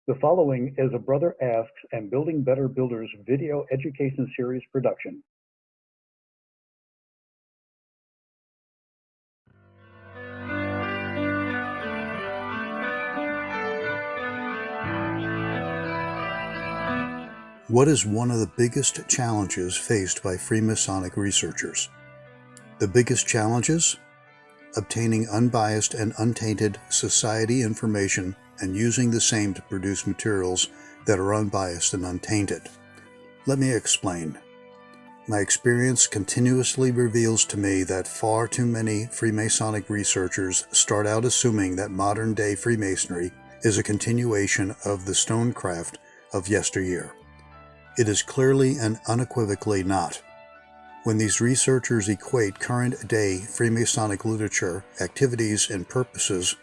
The following is a Brother Asks and Building Better Builders video education series production. What is one of the biggest challenges faced by Freemasonic researchers? The biggest challenges? Obtaining unbiased and untainted society information and using the same to produce materials that are unbiased and untainted. Let me explain. My experience continuously reveals to me that far too many Freemasonic researchers start out assuming that modern-day Freemasonry is a continuation of the stonecraft of yesteryear. It is clearly and unequivocally not. When these researchers equate current-day Freemasonic literature, activities, and purposes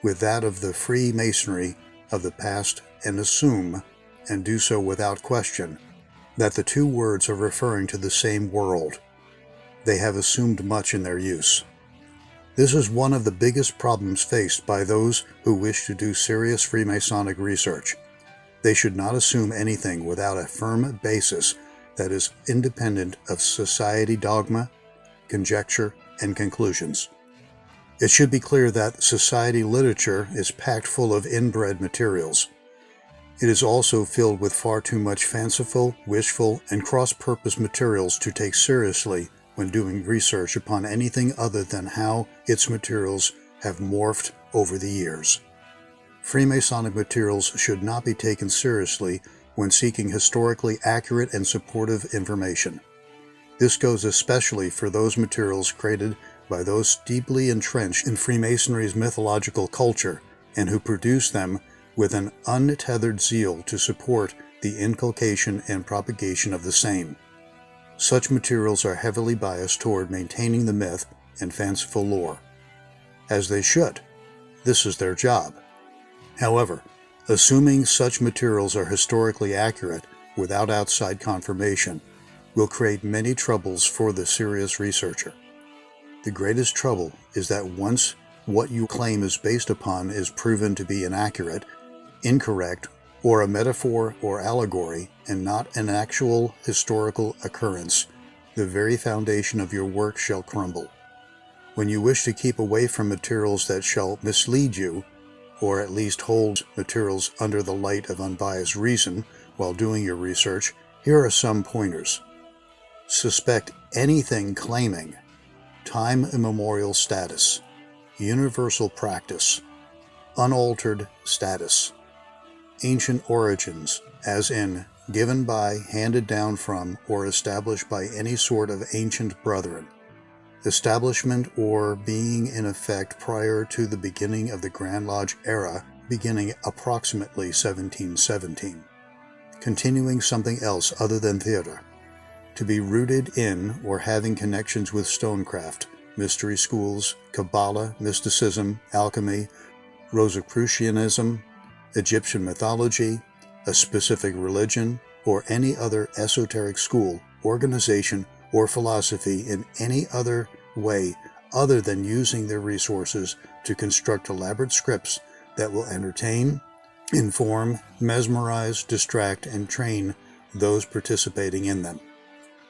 with that of the Freemasonry of the past and assume, and do so without question, that the two words are referring to the same world, they have assumed much in their use. This is one of the biggest problems faced by those who wish to do serious Freemasonic research. They should not assume anything without a firm basis that is independent of society dogma, conjecture, and conclusions. It should be clear that society literature is packed full of inbred materials. It is also filled with far too much fanciful, wishful, and cross-purpose materials to take seriously when doing research upon anything other than how its materials have morphed over the years. Freemasonic materials should not be taken seriously when seeking historically accurate and supportive information. This goes especially for those materials created by those deeply entrenched in Freemasonry's mythological culture and who produce them with an untethered zeal to support the inculcation and propagation of the same. Such materials are heavily biased toward maintaining the myth and fanciful lore. As they should. This is their job. However, assuming such materials are historically accurate without outside confirmation will create many troubles for the serious researcher. The greatest trouble is that once what you claim is based upon is proven to be inaccurate, incorrect, or a metaphor or allegory and not an actual historical occurrence, the very foundation of your work shall crumble. When you wish to keep away from materials that shall mislead you, or at least hold materials under the light of unbiased reason while doing your research, here are some pointers. Suspect anything claiming time immemorial status, universal practice, unaltered status, ancient origins, as in given by, handed down from, or established by any sort of ancient brethren, establishment or being in effect prior to the beginning of the Grand Lodge era, beginning approximately 1717. Continuing something else other than theater. To be rooted in or having connections with stonecraft, mystery schools, Kabbalah, mysticism, alchemy, Rosicrucianism, Egyptian mythology, a specific religion, or any other esoteric school, organization, or philosophy in any other way other than using their resources to construct elaborate scripts that will entertain, inform, mesmerize, distract, and train those participating in them.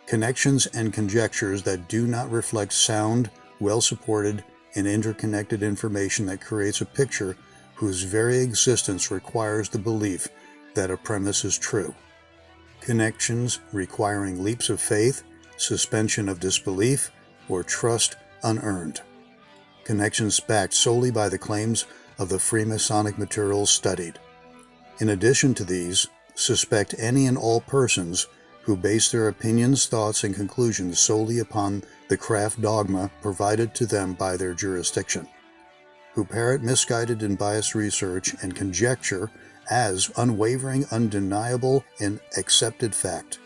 Connections and conjectures that do not reflect sound, well-supported, and interconnected information that creates a picture whose very existence requires the belief that a premise is true. Connections requiring leaps of faith, suspension of disbelief, or trust unearned. Connections backed solely by the claims of the Freemasonic materials studied. In addition to these, suspect any and all persons who base their opinions, thoughts, and conclusions solely upon the craft dogma provided to them by their jurisdiction, who parrot misguided and biased research and conjecture as unwavering, undeniable, and accepted fact,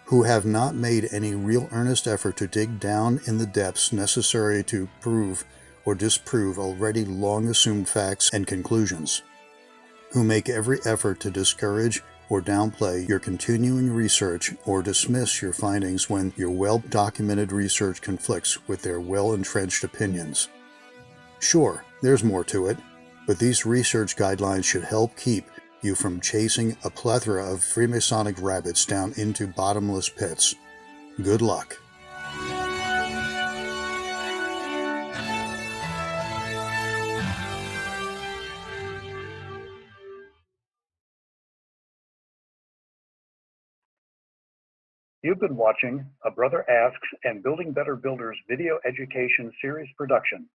who have not made any real earnest effort to dig down in the depths necessary to prove or disprove already long assumed facts and conclusions, who make every effort to discourage or downplay your continuing research or dismiss your findings when your well-documented research conflicts with their well-entrenched opinions. Sure, there's more to it, but these research guidelines should help keep you from chasing a plethora of Freemasonic rabbits down into bottomless pits. Good luck. You've been watching a Brother Asks and Building Better Builders video education series production.